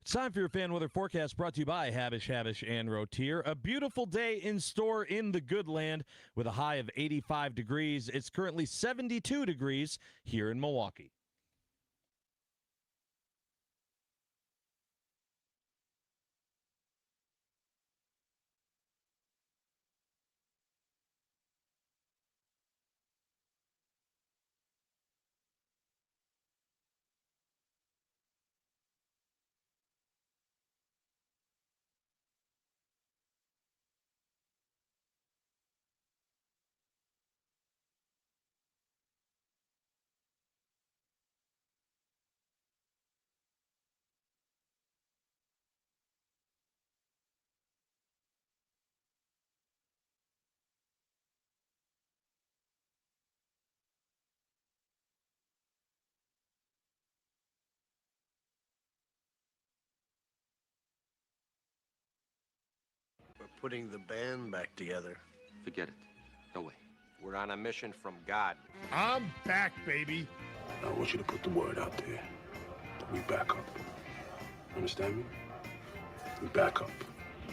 It's time for your fan weather forecast brought to you by Havish, and Rotier. A beautiful day in store in the good land with a high of 85 degrees. It's currently 72 degrees here in Milwaukee. We're putting the band back together. Forget it. No way. We're on a mission from God. I'm back, baby. I want you to put the word out there that we back up. Understand me? We back up.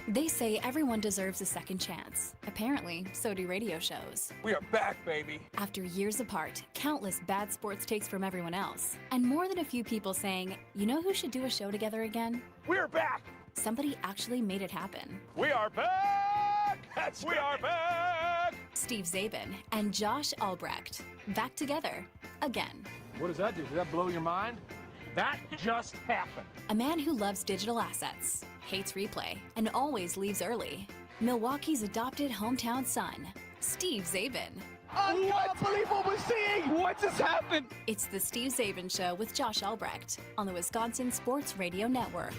They say everyone deserves a second chance. Apparently, so do radio shows. We are back, baby. After years apart, countless bad sports takes from everyone else, and more than a few people saying, you know who should do a show together again? We're back. Somebody actually made it happen. We are back. We are back. Steve Czaban and Josh Albrecht. Back together. Again. What does that do? Did that blow your mind? That just happened. A man who loves digital assets, hates replay, and always leaves early. Milwaukee's adopted hometown son, Steve Czaban. I can't believe what we're seeing! What just happened? It's the Steve Czaban Show with Josh Albrecht on the Wisconsin Sports Radio Network.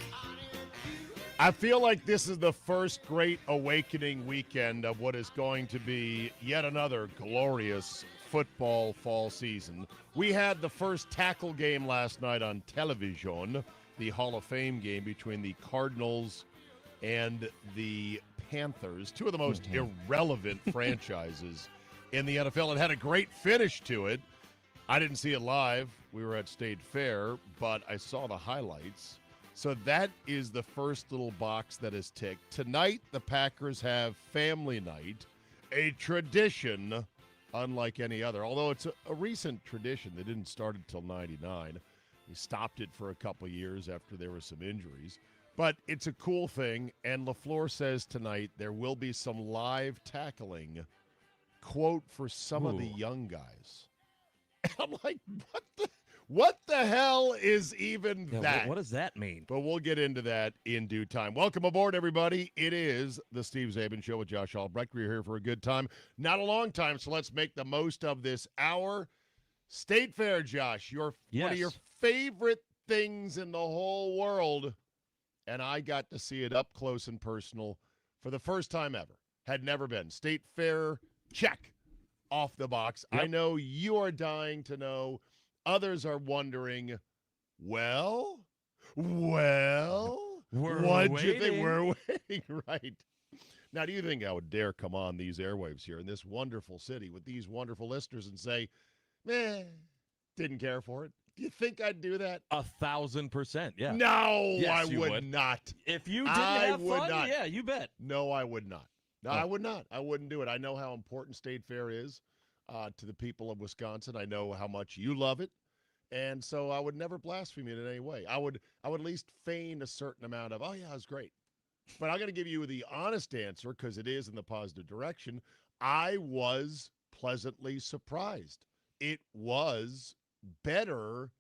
I feel like this is the first great awakening weekend of what is going to be yet another glorious football fall season. We had the first tackle game last night on television, the Hall of Fame game between the Cardinals and the Panthers, two of the most irrelevant franchises in the NFL. It had a great finish to it. I didn't see it live. We were at State Fair, but I saw the highlights. So that is the first little box that is ticked. Tonight, the Packers have family night, a tradition unlike any other, although it's a recent tradition. They didn't start until 99. They stopped it for a couple years after there were some injuries. But it's a cool thing, and LaFleur says tonight there will be some live tackling, quote, for some of the young guys. I'm like, what the hell is even that? What does that mean? But we'll get into that in due time. Welcome aboard, everybody. It is the Steve Czaban Show with Josh Albrecht. We're here for a good time. Not a long time, so let's make the most of this hour. State Fair, Josh, one of your favorite things in the whole world, and I got to see it up close and personal for the first time ever. Had never been. State Fair, check, off the box. Yep. I know you are dying to know. Others are wondering, well, what'd you think? We're waiting, right? Now, do you think I would dare come on these airwaves here in this wonderful city with these wonderful listeners and say, didn't care for it? Do you think I'd do that? 1,000%, yeah. No, yes, I would not. If you didn't have fun, not. Yeah, you bet. No, I would not. No, I would not. I wouldn't do it. I know how important State Fair is to the people of Wisconsin. I know how much you love it. And so I would never blaspheme it in any way. I would at least feign a certain amount of, oh, yeah, it was great. But I'm going to give you the honest answer because it is in the positive direction. I was pleasantly surprised. It was better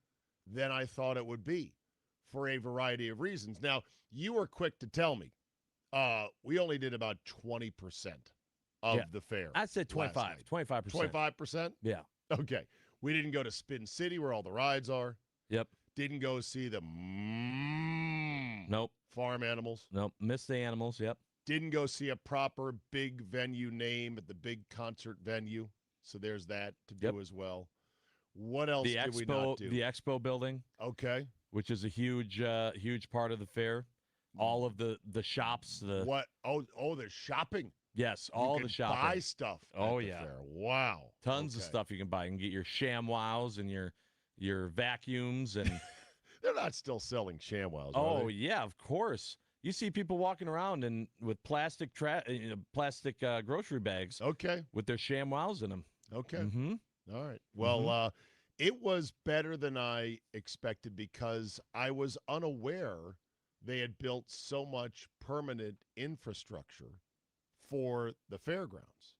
than I thought it would be for a variety of reasons. Now, you were quick to tell me we only did about 20% of the fair. I said 25%. 25%? Yeah. Okay. We didn't go to Spin City where all the rides are. Yep. Didn't go see the Nope. farm animals. Nope. Missed the animals. Yep. Didn't go see a proper big venue name at the big concert venue. So there's that to do as well. What else did we not do? The Expo building. Okay. Which is a huge part of the fair. All of the shops. What? Oh, the shopping. Yes, all the shopping. Buy stuff. Oh, at the fair. Wow. Tons of stuff you can buy. You can get your ShamWows and your vacuums and They're not still selling ShamWows. Oh, yeah, of course. You see people walking around and with plastic grocery bags. Okay. With their ShamWows in them. Okay. Mm-hmm. All right. Well, it was better than I expected because I was unaware they had built so much permanent infrastructure for the fairgrounds,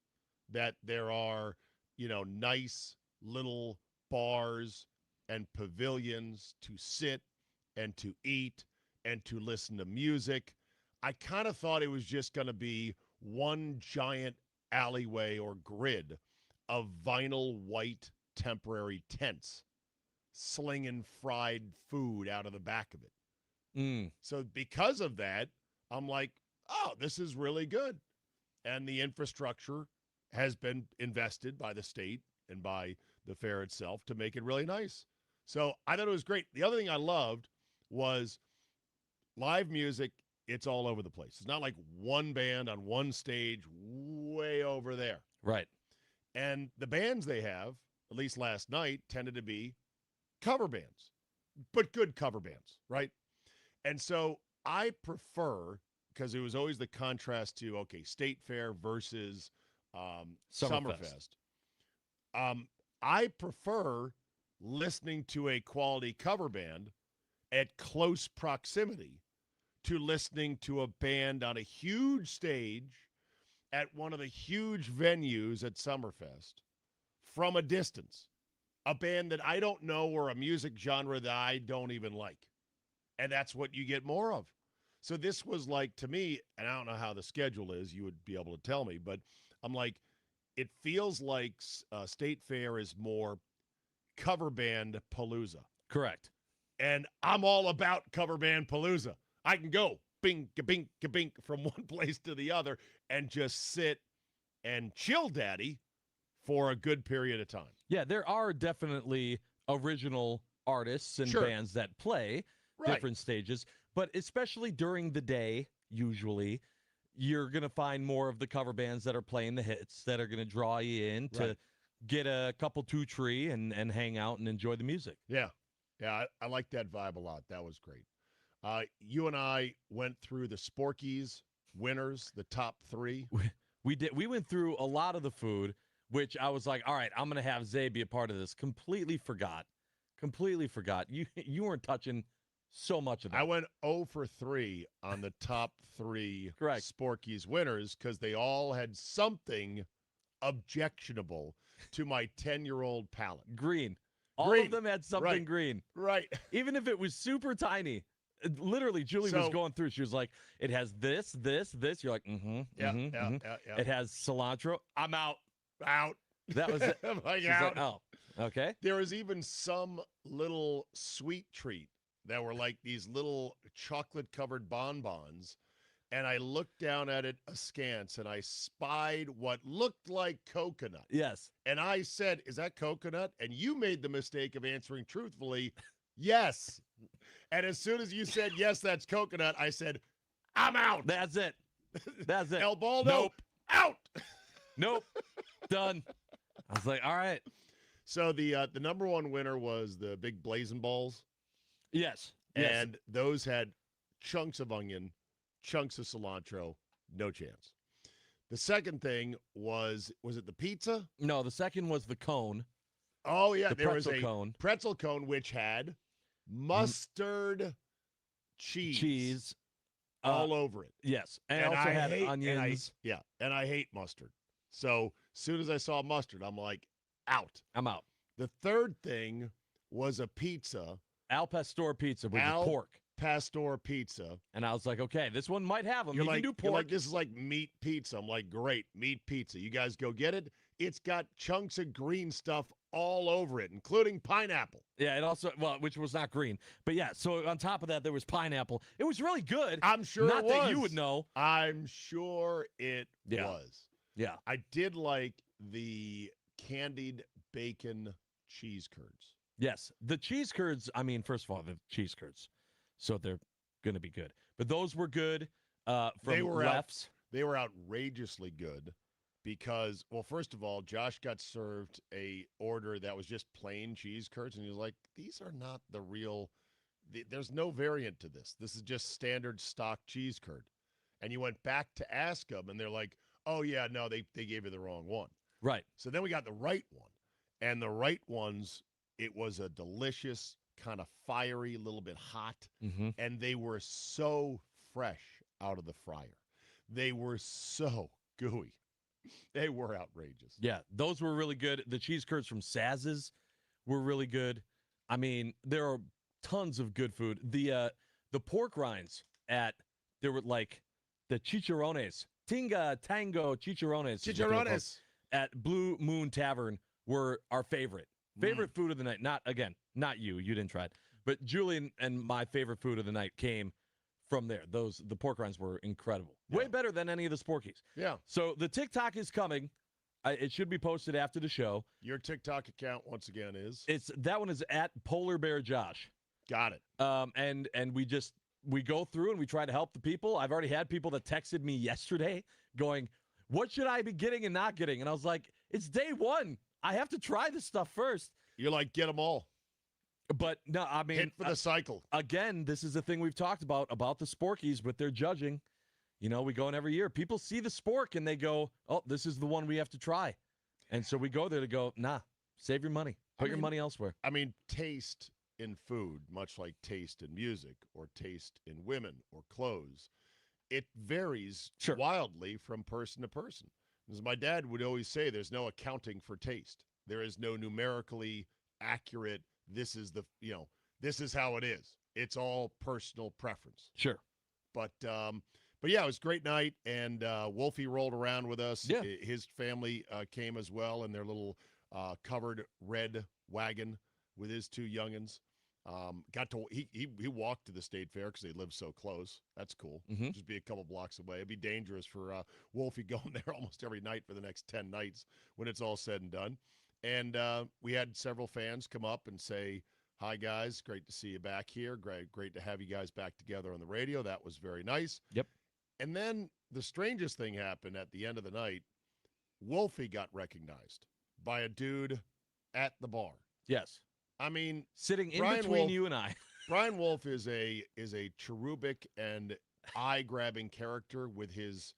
that there are, nice little bars and pavilions to sit and to eat and to listen to music. I kind of thought it was just going to be one giant alleyway or grid of vinyl white temporary tents slinging fried food out of the back of it. So because of that, I'm like, oh, this is really good. And the infrastructure has been invested by the state and by the fair itself to make it really nice. So I thought it was great. The other thing I loved was live music. It's all over the place. It's not like one band on one stage way over there. Right. And the bands they have, at least last night, tended to be cover bands, but good cover bands, right? And so I prefer, because it was always the contrast to, okay, State Fair versus Summerfest. I prefer listening to a quality cover band at close proximity to listening to a band on a huge stage at one of the huge venues at Summerfest from a distance. A band that I don't know or a music genre that I don't even like. And that's what you get more of. So this was like, to me, and I don't know how the schedule is, you would be able to tell me, but I'm like, it feels like State Fair is more cover band palooza. Correct. And I'm all about cover band palooza. I can go bing, ka-bink, ka-bink from one place to the other and just sit and chill, daddy, for a good period of time. Yeah, there are definitely original artists and bands that play different stages, but especially during the day, usually, you're going to find more of the cover bands that are playing the hits that are going to draw you in to get a couple two-tree and hang out and enjoy the music. Yeah. Yeah, I like that vibe a lot. That was great. You and I went through the Sporkies winners, the top three. We did. We went through a lot of the food, which I was like, all right, I'm going to have Zay be a part of this. Completely forgot. You weren't touching so much of that. I went 0 for 3 on the top three Sporkies winners because they all had something objectionable to my 10-year-old palate. Green. All of them had something green. Right. Even if it was super tiny. Literally, Julie was going through. She was like, it has this, this, this. You're like, yeah. It has cilantro. I'm out. That was it. Like, out. Like, oh, okay. There was even some little sweet treat that were like these little chocolate-covered bonbons. And I looked down at it askance, and I spied what looked like coconut. Yes. And I said, is that coconut? And you made the mistake of answering truthfully, yes. And as soon as you said, yes, that's coconut, I said, I'm out. That's it. El Baldo, nope. Out. Nope. Done. I was like, all right. So the number one winner was the big blazing balls. Yes. And those had chunks of onion, chunks of cilantro, no chance. The second thing was it the pizza? No, the second was the cone. Oh, yeah. The there was a cone. pretzel cone, which had mustard cheese all over it. Yes. And also had onions. And I hate mustard. So as soon as I saw mustard, I'm like, out. I'm out. The third thing was a pizza. Al Pastor pizza with pork. Pastor pizza. And I was like, okay, this one might have them. You're you like, can do pork. You're like, this is like meat pizza. I'm like, great, meat pizza. You guys go get it. It's got chunks of green stuff all over it, including pineapple. Yeah, it also, which was not green. But yeah, so on top of that, there was pineapple. It was really good. I'm sure not it was. Not that you would know. I'm sure it was. Yeah. I did like the candied bacon cheese curds. Yes. The cheese curds, I mean, first of all, the cheese curds. So they're going to be good. But those were good from Lefts. They were outrageously good because, well, first of all, Josh got served a order that was just plain cheese curds, and he was like, these are not the real there's no variant to this. This is just standard stock cheese curd. And you went back to ask them, and they're like, oh, yeah, no, they gave you the wrong one. Right. So then we got the right one. And the right ones, it was a delicious, kind of fiery, little bit hot. Mm-hmm. And they were so fresh out of the fryer. They were so gooey. They were outrageous. Yeah, those were really good. The cheese curds from Saz's were really good. I mean, there are tons of good food. The pork rinds there were like the chicharrones, Tinga Tango chicharrones at Blue Moon Tavern were our favorite food of the night. Not you didn't try it, but Julian and my favorite food of the night came from there. The pork rinds were incredible. Yeah. Way better than any of the Sporkies. Yeah. So the TikTok is coming. It should be posted after the show. Your TikTok account, once again, is? That one is at Polar Bear Josh. Got it. And we go through and we try to help the people. I've already had people that texted me yesterday going, what should I be getting and not getting? And I was like, it's day one. I have to try this stuff first. You're like, get them all. But no, I mean, hit for the cycle. Again, this is the thing we've talked about the Sporkies with their judging. You know, we go in every year. People see the spork and they go, oh, this is the one we have to try. And so we go there to go, nah, save your money. Put your money elsewhere. I mean, taste in food, much like taste in music or taste in women or clothes, it varies wildly from person to person. As my dad would always say, there's no accounting for taste. There is no numerically accurate, this is how it is. It's all personal preference. Sure. But yeah, it was a great night, and Wolfie rolled around with us. Yeah. His family came as well in their little covered red wagon with his two youngins. He walked to the state fair because they live so close. That's cool. Mm-hmm. Just be a couple blocks away. It'd be dangerous for Wolfie going there almost every night for the next 10 nights when it's all said and done. And we had several fans come up and say, hi, guys. Great to see you back here. Great to have you guys back together on the radio. That was very nice. Yep. And then the strangest thing happened at the end of the night. Wolfie got recognized by a dude at the bar. Yes. I mean, sitting in Brian between Wolf, you and I. Brian Wolf is a cherubic and eye-grabbing character with his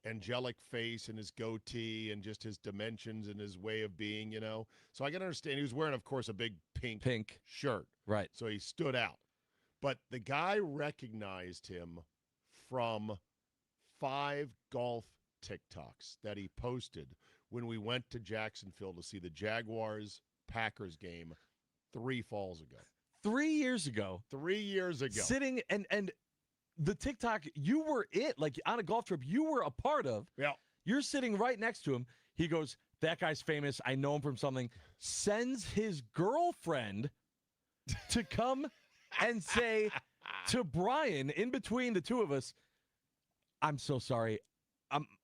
angelic face and his goatee and just his dimensions and his way of being, So I can understand. He was wearing, of course, a big pink shirt. Right. So he stood out. But the guy recognized him from 5 golf TikToks that he posted when we went to Jacksonville to see the Jaguars-Packers game 3 falls ago. 3 years ago. 3 years ago. Sitting and the TikTok you were like on a golf trip you were a part of. Yeah. You're sitting right next to him. He goes, that guy's famous. I know him from something. Sends his girlfriend to come and say to Brian, in between the two of us, I'm so sorry.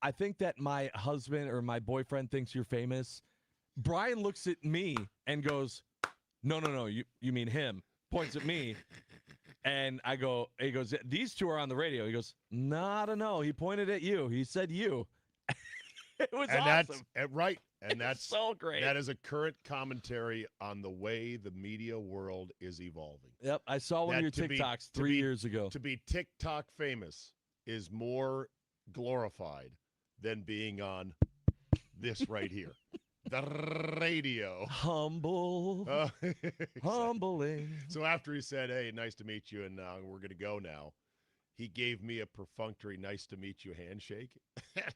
I think that my husband or my boyfriend thinks you're famous. Brian looks at me and goes, no, you mean him. Points at me. And he goes, these two are on the radio. He goes, no, I don't know. He pointed at you. He said you. It was awesome. That's right. And that's so great. That is a current commentary on the way the media world is evolving. Yep. I saw one of your TikToks 3 years ago. To be TikTok famous is more glorified than being on this right here. The radio. Humble. Humbling. So after he said, hey, nice to meet you, and we're going to go now, he gave me a perfunctory nice to meet you handshake.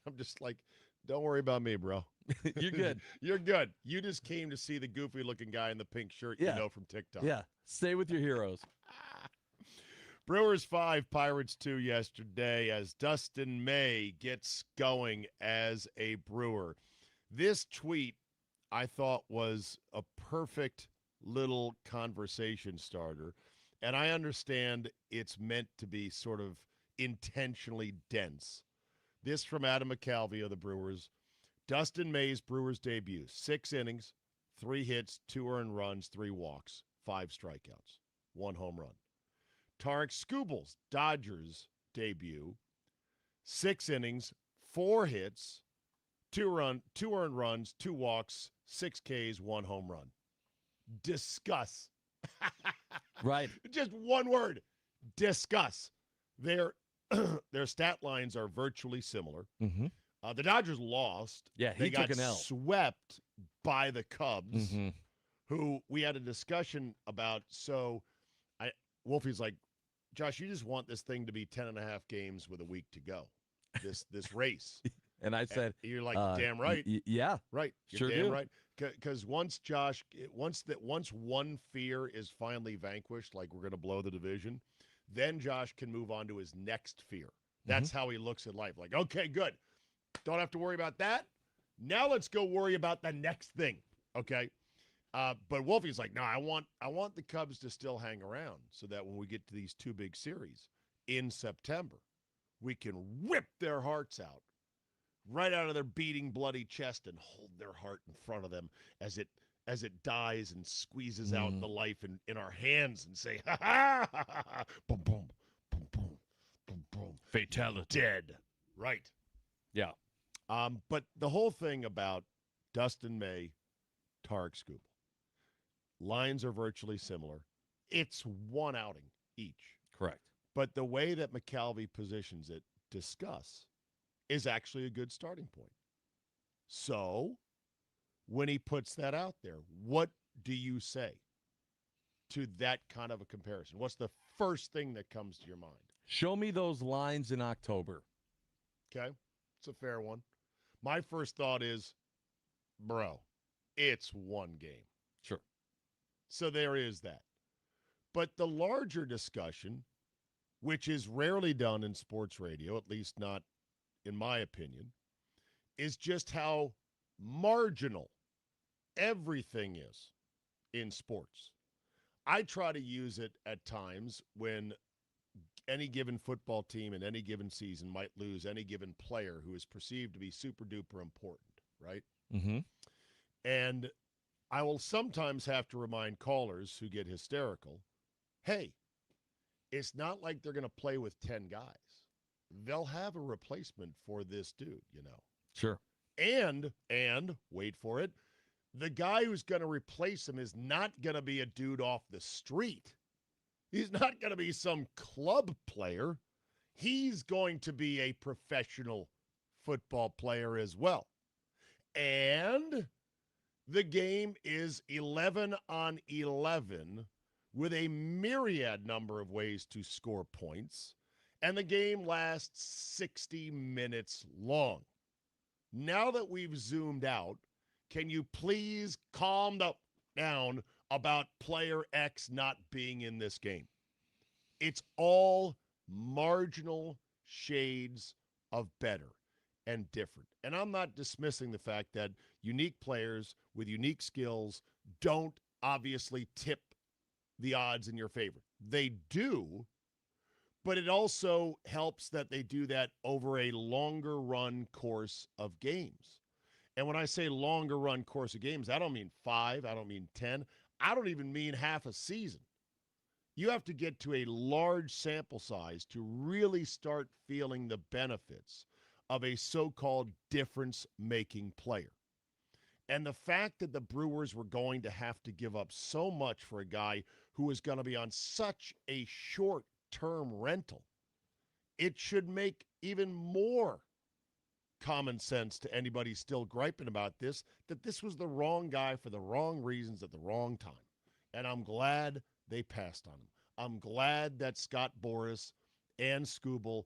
I'm just like, don't worry about me, bro. You're good. You're good. You just came to see the goofy-looking guy in the pink shirt you know from TikTok. Yeah. Stay with your heroes. Brewers 5, Pirates 2 yesterday as Dustin May gets going as a Brewer. This tweet, I thought, was a perfect little conversation starter. And I understand it's meant to be sort of intentionally dense. This from Adam McCalvey of the Brewers. Dustin May's Brewers debut. 6 innings, 3 hits, 2 earned runs, 3 walks, 5 strikeouts, 1 home run. Tarek Skubal's Dodgers debut. 6 innings, 4 hits, 2 earned runs, 2 walks, 6 Ks, 1 home run. Discuss. Right. Just one word. Discuss. Their stat lines are virtually similar. Mm-hmm. The Dodgers lost. Yeah, They he took got an L. swept by the Cubs, Mm-hmm. who we had a discussion about. So Wolfie's like, Josh, you just want this thing to be 10.5 games with a week to go, this race. And I said, You're like, damn right. Yeah. Right. You're Sure damn do. right. Because once one fear is finally vanquished, like we're going to blow the division, then Josh can move on to his next fear. That's how he looks at life. Like, okay, good. Don't have to worry about that. Now let's go worry about the next thing. Okay. But Wolfie's like, no, I want the Cubs to still hang around so that when we get to these two big series in September, we can whip their hearts out right out of their beating bloody chest and hold their heart in front of them as it dies and squeezes out the life in our hands and say, ha ha ha ha, ha. Boom, boom, boom, boom, boom, boom. Fatality. Dead. Right. Yeah. But the whole thing about Dustin May, Tarek Skubal, lines are virtually similar. It's one outing each. Correct. But the way that McCalvy positions it, discuss, is actually a good starting point. So when he puts that out there, what do you say to that kind of a comparison? What's the first thing that comes to your mind? Show me those lines in October. Okay, it's a fair one. My first thought is, bro, it's one game. Sure. So there is that. But the larger discussion, which is rarely done in sports radio, at least not in my opinion, is just how marginal everything is in sports. I try to use it at times when any given football team in any given season might lose any given player who is perceived to be super duper important, right? Mm-hmm. And I will sometimes have to remind callers who get hysterical, hey, it's not like they're going to play with 10 guys. They'll have a replacement for this dude, you know. Sure. And wait for it, the guy who's going to replace him is not going to be a dude off the street. He's not going to be some club player. He's going to be a professional football player as well. And the game is 11 on 11 with a myriad number of ways to score points. And the game lasts 60 minutes long. Now that we've zoomed out, can you please calm down about player X not being in this game? It's all marginal shades of better and different. And I'm not dismissing the fact that unique players with unique skills don't obviously tip the odds in your favor. They do, but it also helps that they do that over a longer run course of games. And when I say longer run course of games, I don't mean 5, I don't mean 10, I don't even mean half a season. You have to get to a large sample size to really start feeling the benefits of a so-called difference-making player. And the fact that the Brewers were going to have to give up so much for a guy who is going to be on such a short-term rental, it should make even more common sense to anybody still griping about this, that this was the wrong guy for the wrong reasons at the wrong time. And I'm glad they passed on him. I'm glad that Scott Boras and Skubal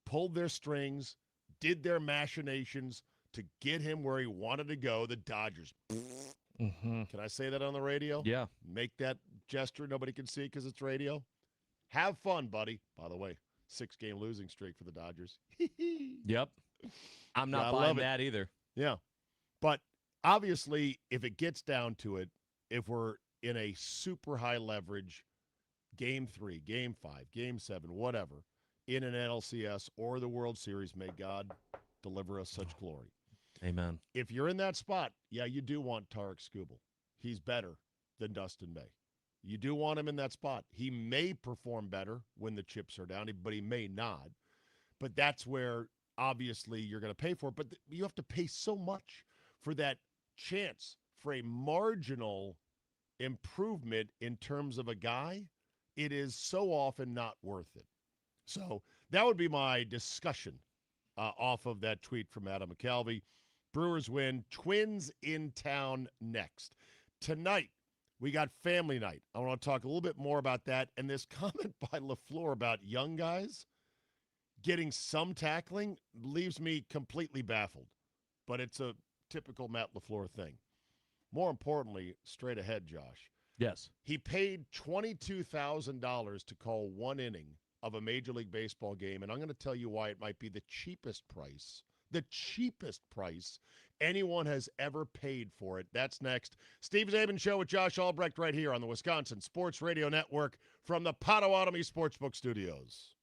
pulled their strings, did their machinations to get him where he wanted to go, the Dodgers. Mm-hmm. Can I say that on the radio? Yeah. Make that gesture nobody can see because it's radio? Have fun, buddy. By the way, 6-game losing streak for the Dodgers. Yep. I'm not buying that either. Yeah. But obviously, if it gets down to it, if we're in a super high leverage game 3, game 5, game 7, whatever, in an NLCS or the World Series, may God deliver us such glory. Amen. If you're in that spot, yeah, you do want Tarek Skubal. He's better than Dustin May. You do want him in that spot. He may perform better when the chips are down, but he may not. But that's where, obviously, you're going to pay for it. But you have to pay so much for that chance for a marginal improvement in terms of a guy, it is so often not worth it. So that would be my discussion off of that tweet from Adam McCalvey. Brewers win. Twins in town next. Tonight, we got family night. I want to talk a little bit more about that. And this comment by LaFleur about young guys getting some tackling leaves me completely baffled. But it's a typical Matt LaFleur thing. More importantly, straight ahead, Josh. Yes. He paid $22,000 to call one inning of a Major League Baseball game, and I'm going to tell you why it might be the cheapest price anyone has ever paid for it. That's next. Steve Czaban Show with Josh Albrecht right here on the Wisconsin Sports Radio Network from the Potawatomi Sportsbook Studios.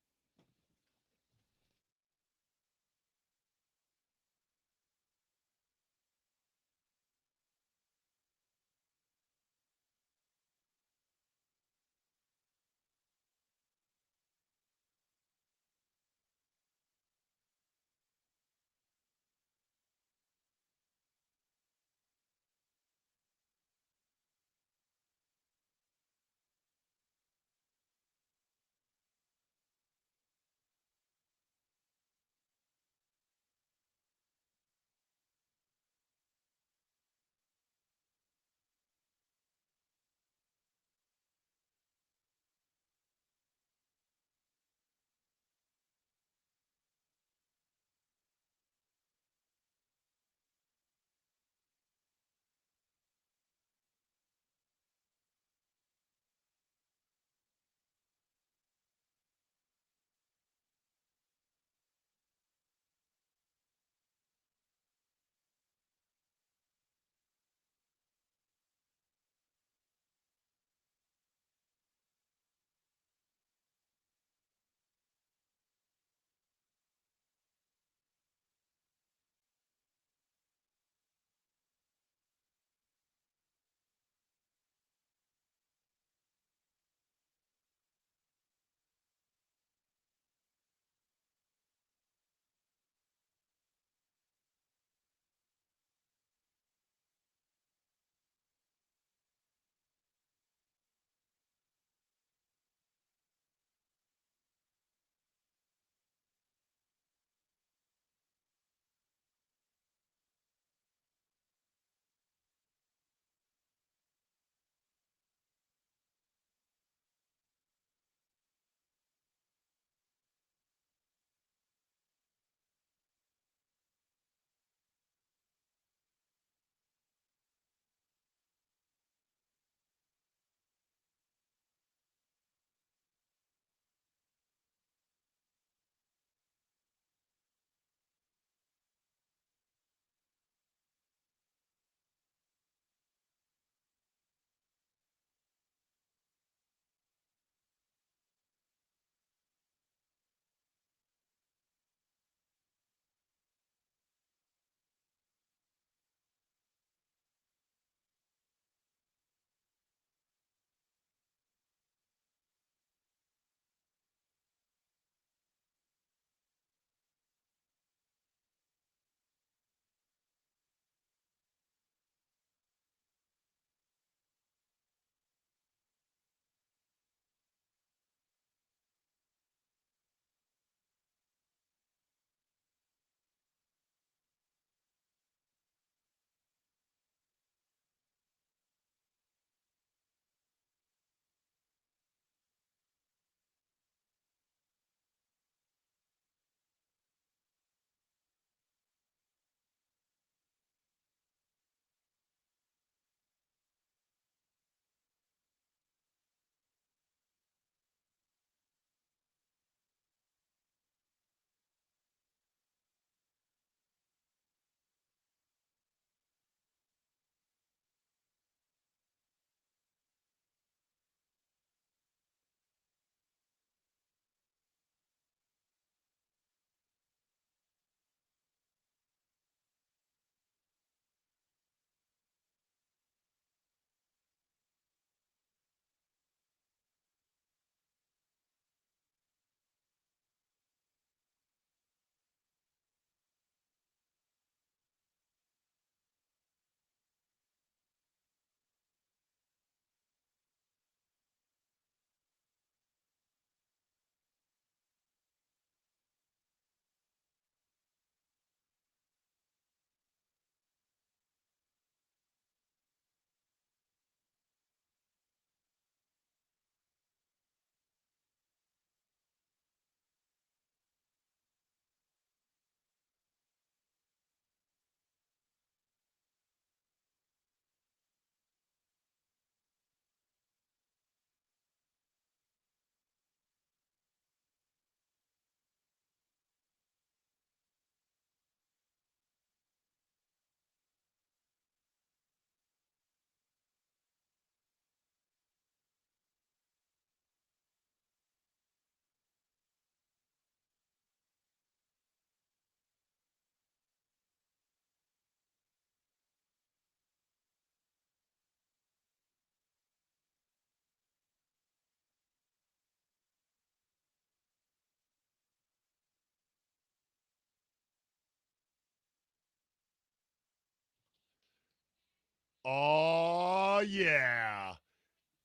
Oh, yeah.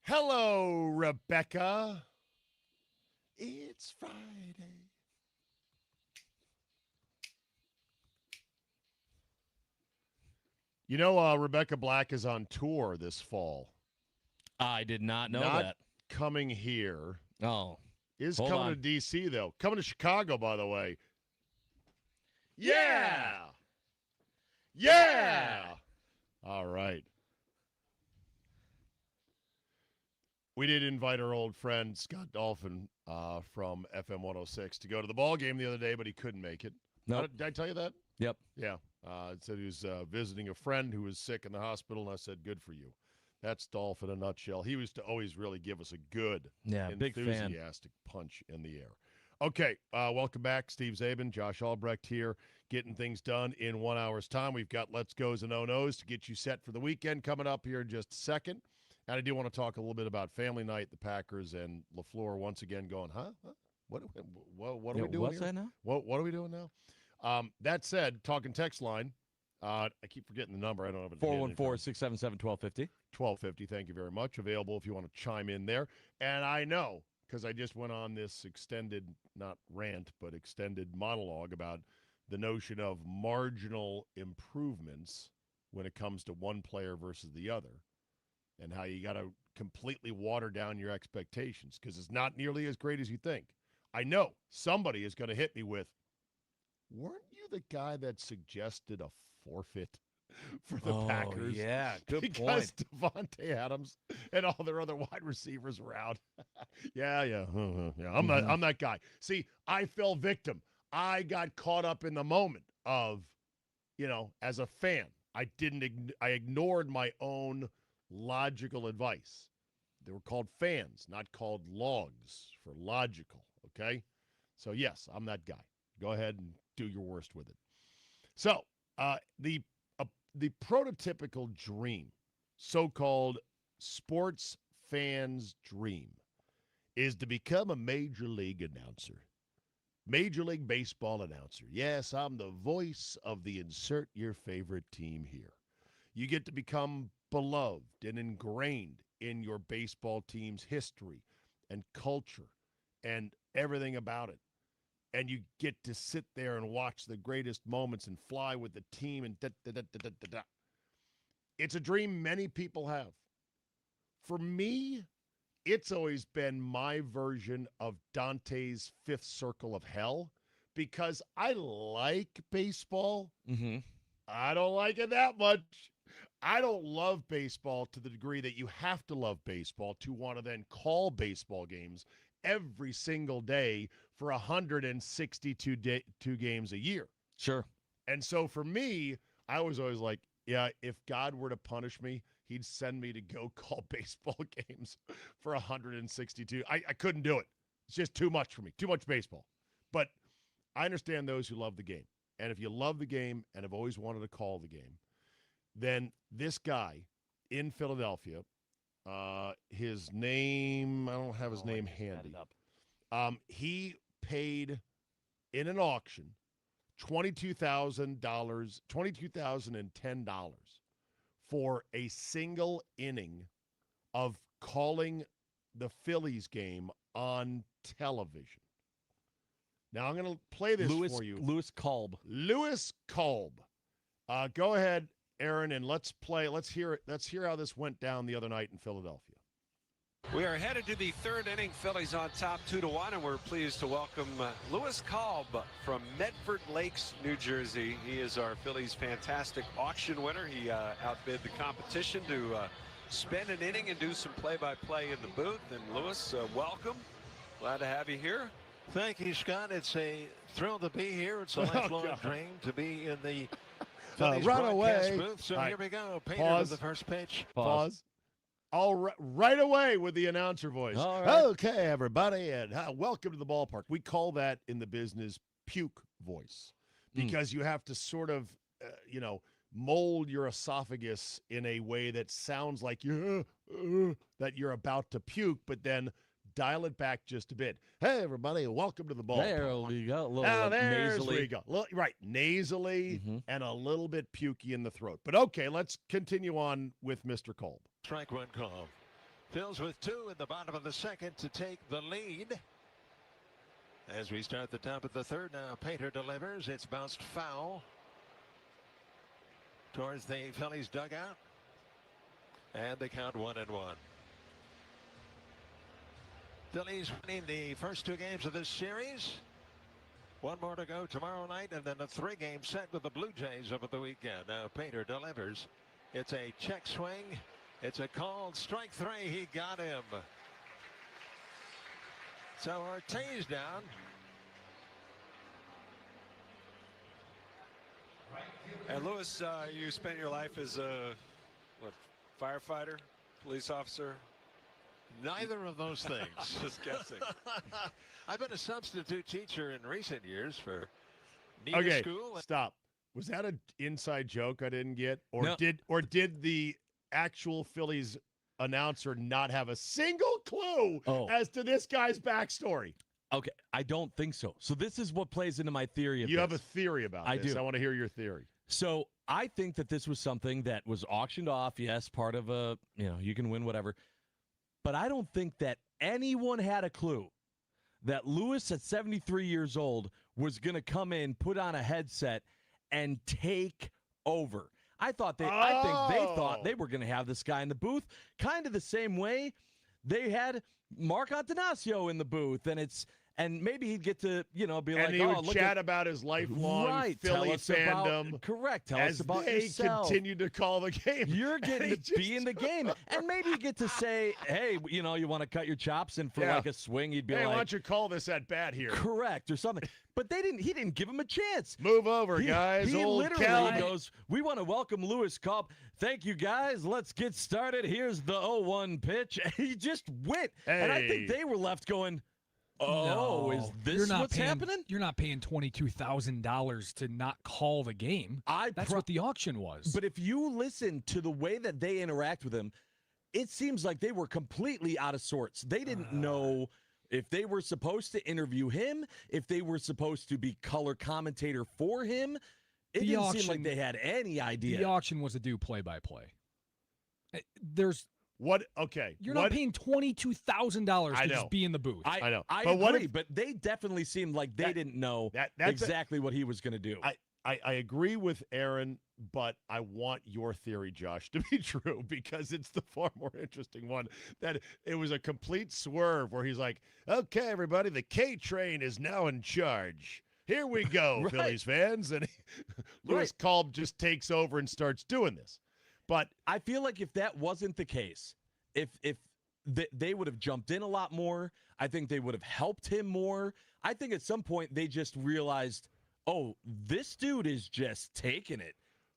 Hello, Rebecca. It's Friday. You know, Rebecca Black is on tour this fall. I did not know Not that. coming here. Oh. Is Hold coming on. to D.C., though. Coming to Chicago, by the way. Yeah! Yeah! All right. We did invite our old friend Scott Dolphin from FM 106 to go to the ball game the other day, but he couldn't make it. Nope. Did I tell you that? Yep. Yeah. Said he was visiting a friend who was sick in the hospital, and I said, good for you. That's Dolph in a nutshell. He used to always really give us a good, Big fan. enthusiastic punch in the air. Okay, welcome back. Steve Czaban, Josh Albrecht here, getting things done in 1 hour's time. We've got Let's Goes and No-Nos to get you set for the weekend coming up here in just a second. And I do want to talk a little bit about family night, the Packers, and LaFleur once again going, huh? What are we doing What's here? that now? What are we doing now? That said, talking text line, I keep forgetting the number. I don't have it. 414-677-1250. 1250. Thank you very much. Available if you want to chime in there. And I know, because I just went on this extended, not rant, but extended monologue about the notion of marginal improvements when it comes to one player versus the other, and how you got to completely water down your expectations because it's not nearly as great as you think. I know somebody is going to hit me with, weren't you the guy that suggested a forfeit for the Packers? Yeah, good because point. Devontae Adams and all their other wide receivers were out. yeah. I'm that guy. See, I fell victim. I got caught up in the moment of, as a fan, I ignored my own logical advice. They were called fans, not called logs for logical. Okay, so yes, I'm that guy. Go ahead and do your worst with it. So the prototypical dream, so-called sports fans' dream, is to become a major league announcer. Major League Baseball announcer. Yes, I'm the voice of the insert your favorite team here. You get to become beloved and ingrained in your baseball team's history and culture and everything about it. And you get to sit there and watch the greatest moments and fly with the team and da-da-da-da-da-da. It's a dream many people have. For me, it's always been my version of Dante's Fifth Circle of Hell because I like baseball. Mm-hmm. I don't like it that much. I don't love baseball to the degree that you have to love baseball to want to then call baseball games every single day for 162 games a year. Sure. And so for me, I was always like, yeah, if God were to punish me, he'd send me to go call baseball games for 162. I couldn't do it. It's just too much for me, too much baseball. But I understand those who love the game. And if you love the game and have always wanted to call the game, then this guy in Philadelphia, his name, I don't have his name handy. He paid in an auction $22,010 for a single inning of calling the Phillies game on television. Now I'm going to play this for you. Louis Kolb. Louis Kolb. Go ahead, Aaron, and let's hear how this went down the other night in Philadelphia. We are headed to the third inning. Phillies on top 2-1, and we're pleased to welcome Louis Kolb from Medford Lakes, New Jersey. He is our Phillies fantastic auction winner. He outbid the competition to spend an inning and do some play-by-play in the booth. And Louis, welcome. Glad to have you here. Thank you, Scott. It's a thrill to be here. It's a lifelong dream to be in the Phillies broadcast booth. So here we go. Painter to the first pitch. Pause. All right away with the announcer voice. All right. Okay, everybody, and welcome to the ballpark. We call that in the business puke voice because you have to sort of, mold your esophagus in a way that sounds like that you're about to puke, but then dial it back just a bit. Hey, everybody, welcome to the ball. There we go. A little There's nasally. where you go. Right, nasally and a little bit pukey in the throat. But okay, let's continue on with Mr. Kolb. Strike one call. Phils with 2 in the bottom of the second to take the lead. As we start the top of the third now, Painter delivers. It's bounced foul towards the Phillies dugout. And they count 1-1. Phillies winning the first 2 games of this series. 1 more to go tomorrow night, and then a 3-game set with the Blue Jays over the weekend. Now Painter delivers. It's a check swing. It's a called strike 3. He got him. So Ortiz down. And Lewis, you spent your life as a firefighter, police officer? Neither of those things. Just guessing. I've been a substitute teacher in recent years for Okay, school. stop. Was that an inside joke I didn't get, or No. did the actual Phillies announcer not have a single clue as to this guy's backstory? Okay, I don't think so. So this is what plays into my theory of You have a this. theory about I this. do. I want to hear your theory. So I think that this was something that was auctioned off. Yes, part of a, you can win whatever. But I don't think that anyone had a clue that Lewis at 73 years old was going to come in, put on a headset, and take over. I think they thought they were going to have this guy in the booth kind of the same way they had Mark Antanasio in the booth, and maybe he'd get to, be like, And he would chat about his lifelong Philly fandom. Correct. Tell as us about they yourself. continued to call the game. You're getting to be in the game. And maybe you get to say, hey, you want to cut your chops, and for like a swing, you'd be hey, like, why don't you call this at bat here? correct, or something. But he didn't give him a chance. Move over, guys. He Old literally Cal. goes, we want to welcome Lewis Kolb. Thank you, guys. Let's get started. Here's the 0-1 pitch. And he just went. And I think they were left going, oh, is this what's happening? You're not paying $22,000 to not call the game. That's what the auction was. But if you listen to the way that they interact with him, it seems like they were completely out of sorts. They didn't know if they were supposed to interview him, if they were supposed to be color commentator for him. It didn't seem like they had any idea. The auction was to do play-by-play. There's what? Okay, you're not paying $22,000 to just be in the booth. I know. I but agree, but they definitely seemed like they didn't know exactly what he was going to do. I agree with Aaron, but I want your theory, Josh, to be true, because it's the far more interesting one. That it was a complete swerve where he's like, okay, everybody, the K train is now in charge. Here we go, Right. Phillies fans. And Lewis Kolb just takes over and starts doing this. But I feel like if that wasn't the case, if they would have jumped in a lot more, I think they would have helped him more. I think at some point they just realized, oh, this dude is just taking it.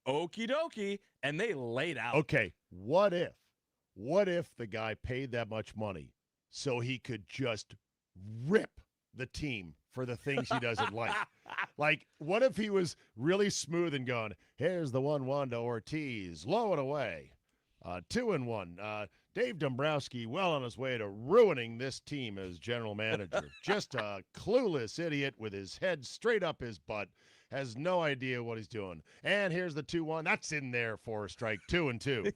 Okie dokie. And they laid out. okay, what if the guy paid that much money so he could just rip the team for the things he doesn't like? Like, what if he was really smooth and going, here's the 1-1 to Ortiz, low and away, 2-1. Dave Dombrowski well on his way to ruining this team as general manager. Just a clueless idiot with his head straight up his butt, has no idea what he's doing. And here's the 2-1. That's in there for a strike, 2-2.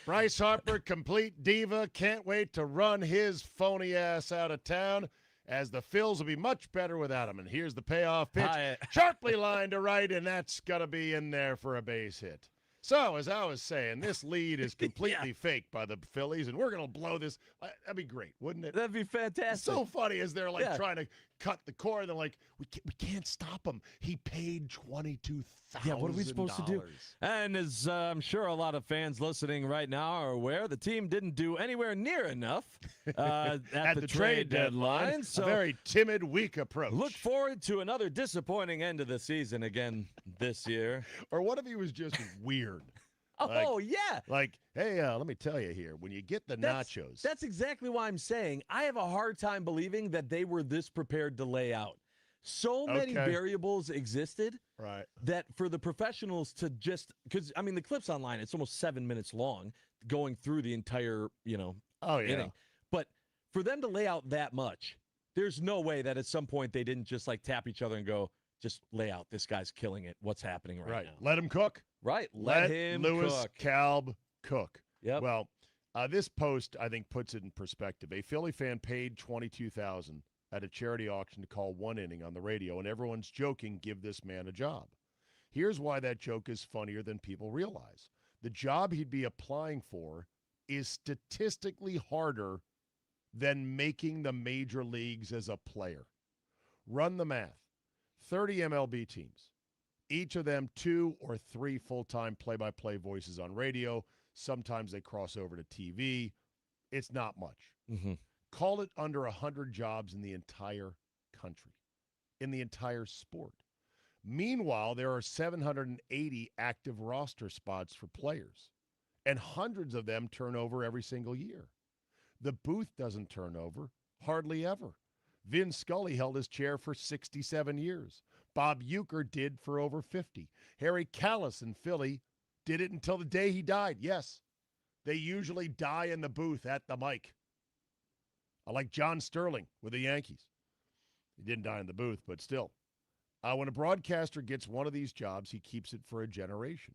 Bryce Harper, complete diva, can't wait to run his phony ass out of town, as the Phils will be much better without him. And here's the payoff pitch, sharply lined to right, and that's going to be in there for a base hit. So, as I was saying, this lead is completely fake by the Phillies, and we're going to blow this. That'd be great, wouldn't it? That'd be fantastic. It's so funny as they're trying to cut the cord. They're like, we can't stop him. He paid $22,000. Yeah, what are we supposed to do? And as I'm sure a lot of fans listening right now are aware, the team didn't do anywhere near enough at the trade deadline. So a very timid, weak approach. Look forward to another disappointing end of the season again this year. Or what if he was just weird? Oh, yeah. Like, hey, let me tell you here, when you get the nachos. That's exactly why I'm saying I have a hard time believing that they were this prepared to lay out. So many variables existed that for the professionals to just, because, I mean, the clip's online. It's almost 7 minutes long going through the entire, inning. But for them to lay out that much, there's no way that at some point they didn't just like tap each other and go, just lay out. This guy's killing it. What's happening right now? Let him cook. Right. Let him Lewis cook. Czabe cook. Yep. Well, this post, I think, puts it in perspective. A Philly fan paid $22,000 at a charity auction to call one inning on the radio, and everyone's joking, give this man a job. Here's why that joke is funnier than people realize. The job he'd be applying for is statistically harder than making the major leagues as a player. Run the math. 30 MLB teams, each of them 2 or 3 full-time play-by-play voices on radio. Sometimes they cross over to TV. It's not much. Mm-hmm. Call it under 100 jobs in the entire country, in the entire sport. Meanwhile, there are 780 active roster spots for players, and hundreds of them turn over every single year. The booth doesn't turn over, hardly ever. Vin Scully held his chair for 67 years. Bob Uecker did for over 50. Harry Kalas in Philly did it until the day he died. Yes, they usually die in the booth at the mic. I like John Sterling with the Yankees. He didn't die in the booth, but still. When a broadcaster gets one of these jobs, he keeps it for a generation.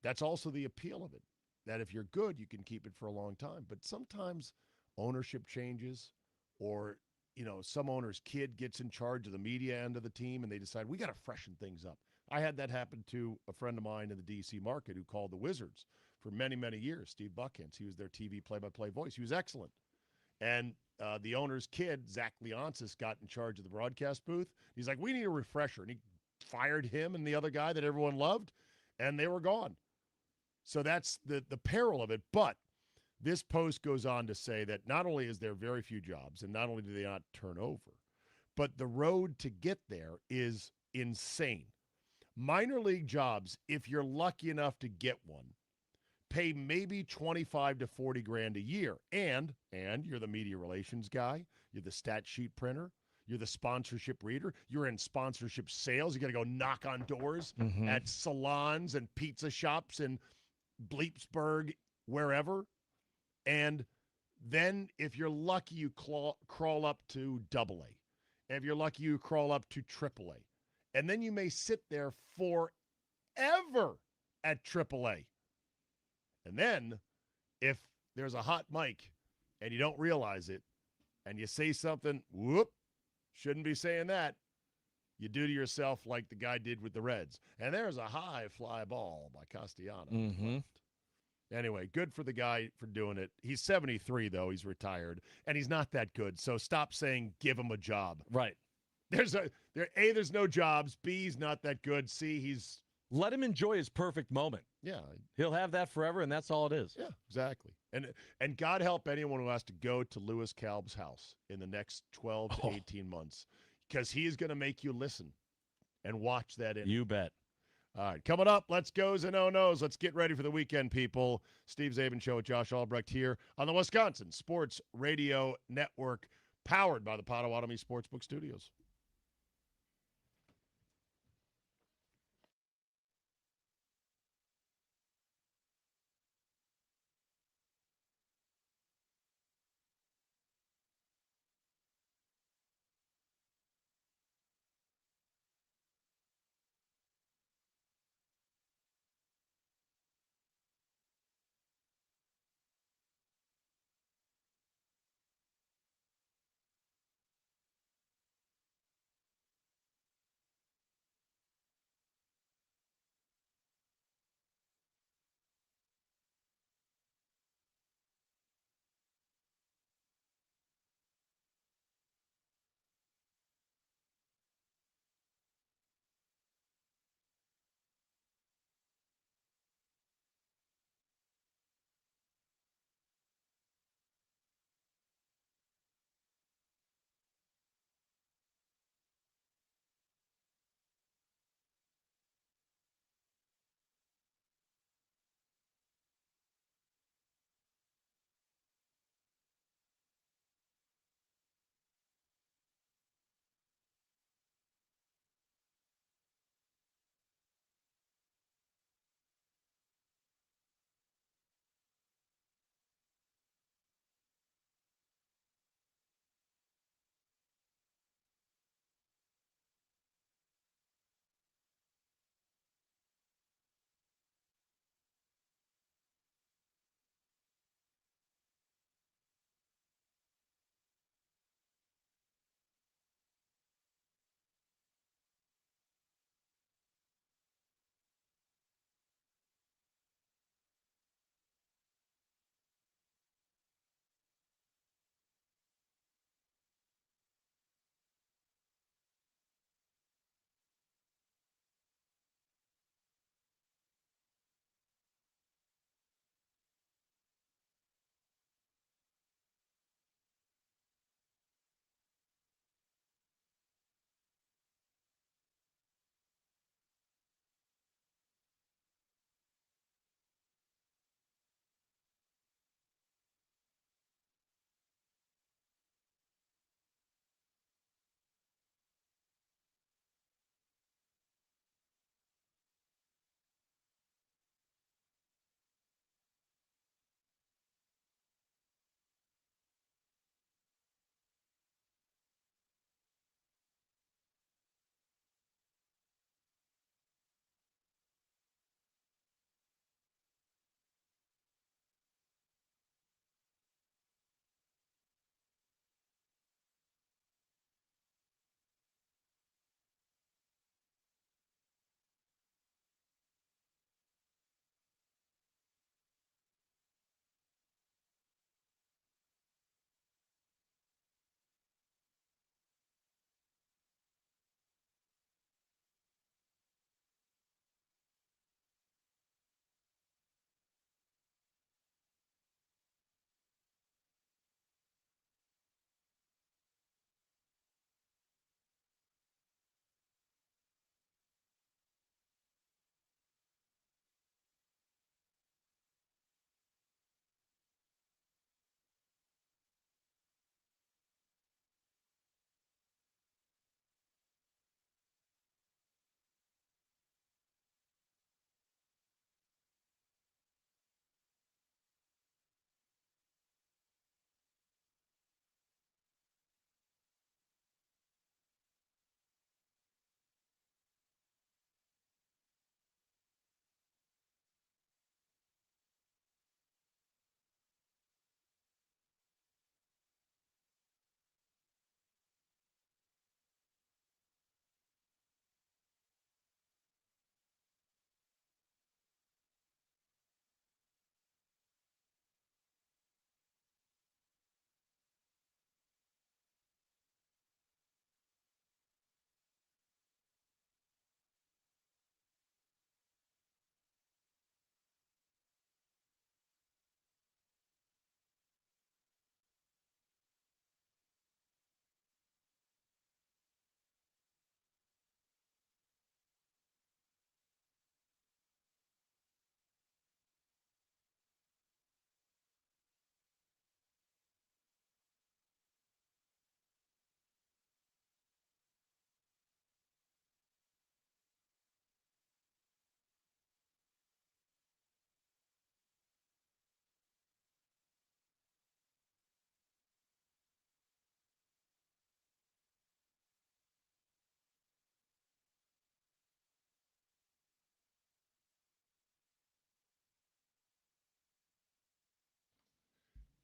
That's also the appeal of it, that if you're good, you can keep it for a long time. But sometimes ownership changes, or some owner's kid gets in charge of the media end of the team, and they decide, we got to freshen things up. I had that happen to a friend of mine in the D.C. market who called the Wizards for many, many years, Steve Buckhantz. He was their TV play-by-play voice. He was excellent. And the owner's kid, Zach Leonsis, got in charge of the broadcast booth. He's like, we need a refresher. And he fired him and the other guy that everyone loved, and they were gone. So that's the peril of it. But this post goes on to say that not only is there very few jobs, and not only do they not turn over, but the road to get there is insane. Minor league jobs, if you're lucky enough to get one, pay maybe 25 to 40 grand a year. And you're the media relations guy, you're the stat sheet printer, you're the sponsorship reader, you're in sponsorship sales. You got to go knock on doors at salons and pizza shops in Bleepsburg, wherever. And then if you're lucky, you crawl up to AA. And if you're lucky, you crawl up to AAA. And then you may sit there forever at AAA. And then if there's a hot mic and you don't realize it and you say something, shouldn't be saying that, you do to yourself like the guy did with the Reds. And there's a high fly ball by Castellano. Anyway, good for the guy for doing it. He's 73, though. He's retired. And he's not that good. So stop saying give him a job. Right. There's no jobs. B, he's not that good. C, let him enjoy his perfect moment. Yeah. He'll have that forever, and that's all it is. Yeah, exactly. And God help anyone who has to go to Lewis Czabe's house in the next 12 to 18 months, because he is going to make you listen and watch that in. You bet. All right, coming up, let's goes and oh-no's. Let's get ready for the weekend, people. Steve Czaban Show with Josh Albrecht here on the Wisconsin Sports Radio Network, powered by the Potawatomi Sportsbook Studios.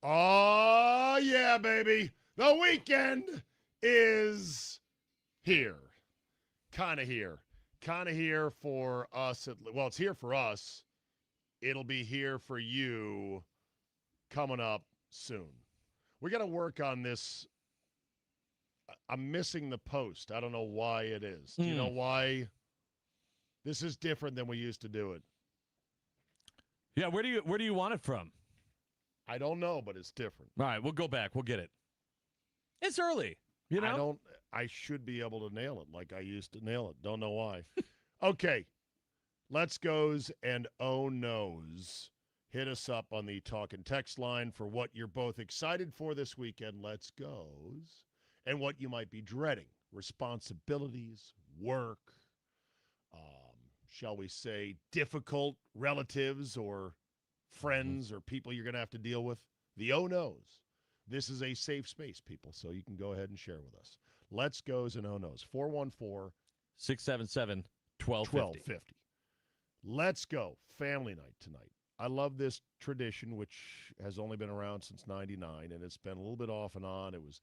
Oh, yeah, baby. The weekend is here. Kind of here. Kind of here for us. Well, it's here for us. It'll be here for you coming up soon. We got to work on this. I'm missing the post. I don't know why it is. Do you know why? This is different than we used to do it. Yeah, where do you want it from? I don't know, but it's different. All right, we'll go back. We'll get it. It's early, you know? I should be able to nail it like I used to nail it. Don't know why. Okay. Let's Goes and Oh No's. Hit us up on the talk and text line for what you're both excited for this weekend, Let's Goes, and what you might be dreading. Responsibilities, work, shall we say, difficult relatives or friends or people you're going to have to deal with. The Oh No's. This is a safe space, people, so you can go ahead and share with us. Let's Goes and Oh No's. 414-677-1250. Let's go. Family night tonight. I love this tradition, which has only been around since 99, and it's been a little bit off and on. It was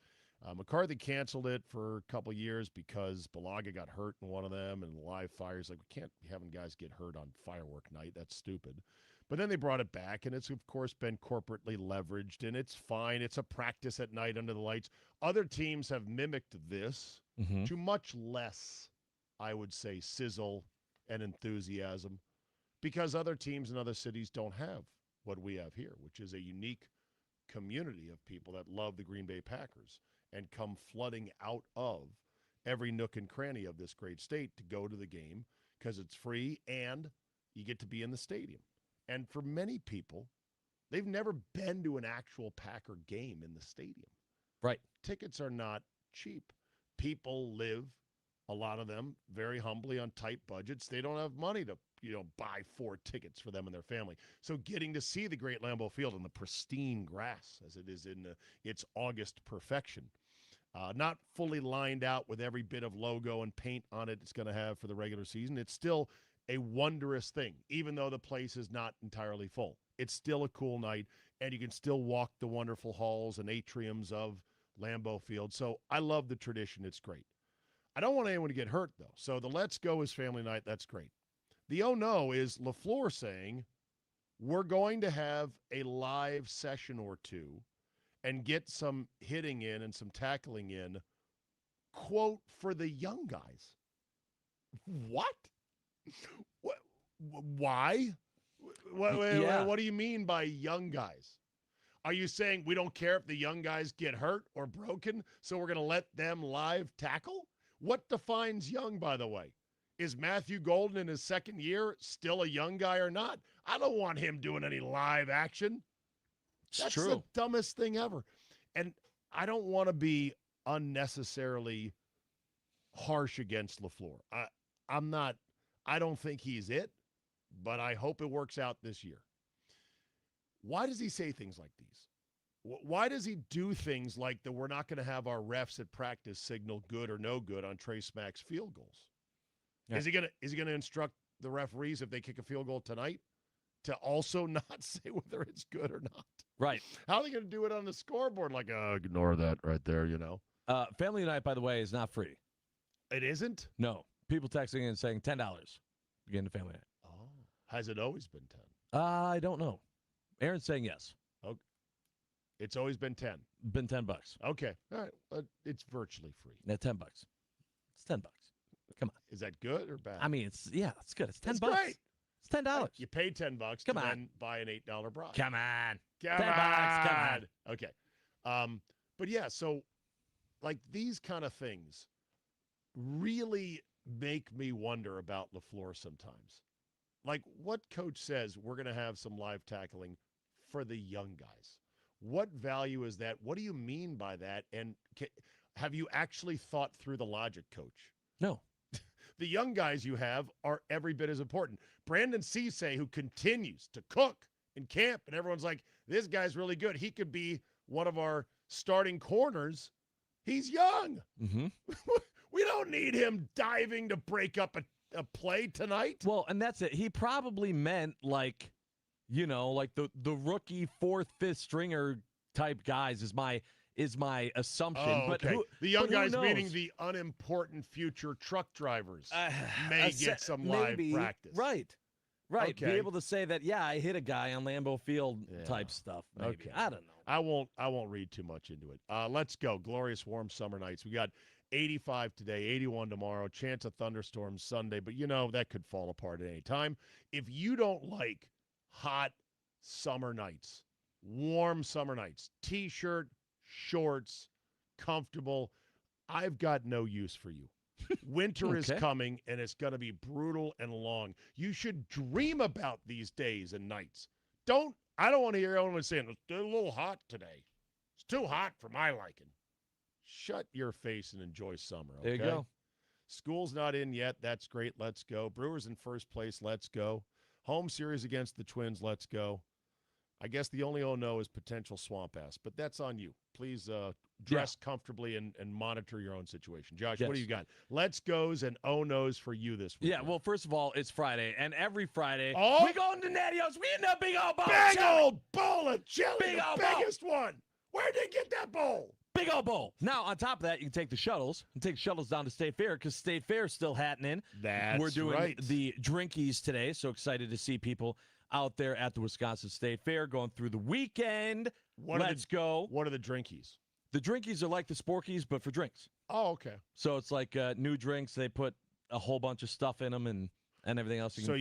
McCarthy canceled it for a couple years because Balaga got hurt in one of them, and live fires. Like, we can't be having guys get hurt on firework night. That's stupid. But then they brought it back, and it's, of course, been corporately leveraged, and it's fine. It's a practice at night under the lights. Other teams have mimicked this to much less, I would say, sizzle and enthusiasm, because other teams in other cities don't have what we have here, which is a unique community of people that love the Green Bay Packers and come flooding out of every nook and cranny of this great state to go to the game because it's free and you get to be in the stadium. And for many people, they've never been to an actual Packer game in the stadium. Right. Tickets are not cheap. People live, a lot of them, very humbly on tight budgets. They don't have money to, buy 4 tickets for them and their family. So getting to see the great Lambeau Field and the pristine grass as it is in its August perfection, not fully lined out with every bit of logo and paint on it it's going to have for the regular season, it's still a wondrous thing, even though the place is not entirely full. It's still a cool night, and you can still walk the wonderful halls and atriums of Lambeau Field. So I love the tradition. It's great. I don't want anyone to get hurt, though. So the Let's Go is family night. That's great. The Oh No is LaFleur saying we're going to have a live session or two and get some hitting in and some tackling in, quote, for the young guys. What? Why? What do you mean by young guys? Are you saying we don't care if the young guys get hurt or broken, so we're going to let them live tackle? What defines young, by the way? Is Matthew Golden in his second year still a young guy or not? I don't want him doing any live action. That's true. The dumbest thing ever. And I don't want to be unnecessarily harsh against LaFleur. I don't think he's it, but I hope it works out this year. Why does he say things like these? Why does he do things like that we're not going to have our refs at practice signal good or no good on Trey Smack's field goals? Yeah. Is he going to instruct the referees if they kick a field goal tonight to also not say whether it's good or not? Right. How are they going to do it on the scoreboard? Like, ignore that right there, Family night, by the way, is not free. It isn't? No. People texting in and saying $10 to get into family night. Oh. Has it always been 10? I don't know. Aaron's saying yes. Okay. It's always been 10. Been $10. Okay. All right. It's virtually free. Yeah, $10. It's $10. Come on. Is that good or bad? I mean, it's good. It's $10. Great. It's $10. You pay $10 to then buy an $8 bra. Come on. $10. Come on. Okay. But yeah, so like these kind of things really make me wonder about LaFleur sometimes. Like, what coach says we're going to have some live tackling for the young guys? What value is that? What do you mean by that? And have you actually thought through the logic, coach? No. The young guys you have are every bit as important. Brandon Cisse, who continues to cook in camp, and everyone's like, this guy's really good. He could be one of our starting corners. He's young. Mm-hmm. We don't need him diving to break up a play tonight. Well, and that's it. He probably meant like the rookie 4th, 5th stringer type guys is my assumption. Oh, But okay. The young guys, knows? meaning the unimportant future truck drivers, may get some live practice. Right. Okay. Be able to say that, yeah, I hit a guy on Lambeau Field type stuff. Maybe. Okay. I don't know. I won't read too much into it. Let's go. Glorious warm summer nights. We got 85 today, 81 tomorrow, chance of thunderstorms Sunday, but that could fall apart at any time. If you don't like hot summer nights, warm summer nights, T-shirt, shorts, comfortable, I've got no use for you. Winter is coming, and it's going to be brutal and long. You should dream about these days and nights. I don't want to hear anyone saying, it's a little hot today. It's too hot for my liking. Shut your face and enjoy summer, okay? There you go. School's not in yet. That's great. Let's go. Brewers in first place. Let's go. Home series against the Twins. Let's go. I guess the only oh-no is potential swamp ass, but that's on you. Please dress comfortably and monitor your own situation. Josh, what do you got? Let's goes and oh-nos for you this week. Yeah, well, first of all, it's Friday, and every Friday we go to Natty-O's. We end up big old bowl. Big old bowl of chili, Big the old biggest one. Where'd they get that bowl? Big old bowl. Now, on top of that, you can take the shuttles and take shuttles down to State Fair because State Fair is still hatting in. We're doing the drinkies today, so excited to see people out there at the Wisconsin State Fair going through the weekend. Let's go. What are the drinkies? The drinkies are like the Sporkies, but for drinks. Oh, okay. So it's like new drinks. They put a whole bunch of stuff in them and everything else. So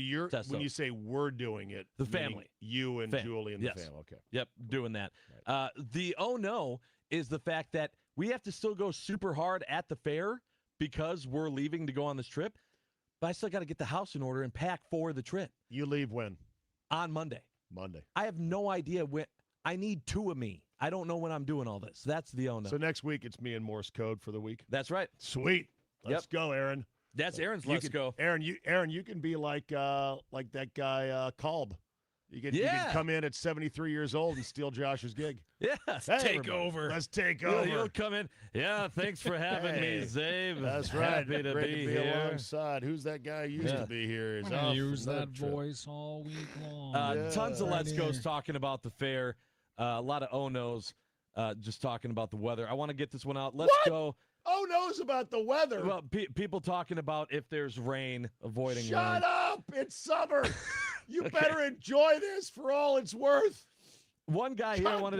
when you say we're doing it, the family, you and Julie and the family. Okay. Yep, doing that. Right. The oh-no is the fact that we have to still go super hard at the fair because we're leaving to go on this trip, but I still got to get the house in order and pack for the trip. You leave when? On Monday. I have no idea when. I need two of me. I don't know when I'm doing all this. That's the oh-no. So next week it's me and Morse code for the week? That's right. Sweet. Let's go, Aaron. That's Aaron's let's go. Aaron, you can be like that guy Kolb. You can come in at 73 years old and steal Josh's gig. Yeah, take over. Let's take over. You'll come in. Yeah, thanks for having me, Zabe. That's right. Happy to Great be to be here. alongside. Who's that guy who used to be here? He's I use that voice all week long. Tons of Let's Go's talking about the fair. A lot of oh-nos just talking about the weather. I want to get this one out. Let's go. Oh, knows about the weather. Well, people talking about if there's rain, avoiding rain. Shut up. It's summer. You better enjoy this for all it's worth. One guy here I want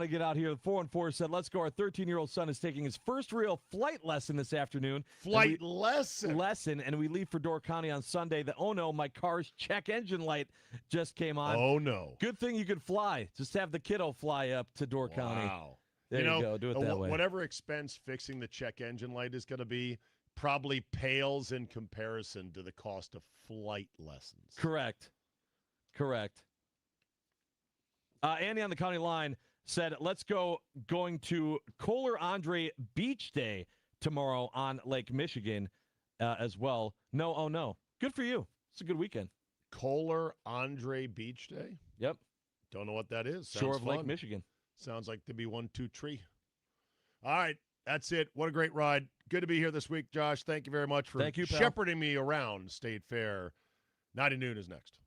to get out here. The 414 said, let's go. Our 13-year-old son is taking his first real flight lesson this afternoon. Lesson. And we leave for Door County on Sunday. The oh no, my car's check engine light just came on. Oh no. Good thing you could fly. Just have the kiddo fly up to Door County. Wow. There you go. Do it that way. Whatever expense fixing the check engine light is going to be probably pales in comparison to the cost of flight lessons. Correct. Andy on the county line said, let's go going to Kohler Andre Beach Day tomorrow on Lake Michigan as well. No, oh no. Good for you. It's a good weekend. Kohler Andre Beach Day? Yep. Don't know what that is. Sounds Shore of fun. Lake Michigan. Sounds like to be 1-2 tree. All right. That's it. What a great ride. Good to be here this week, Josh. Thank you very much for shepherding me around State Fair. 90 noon is next.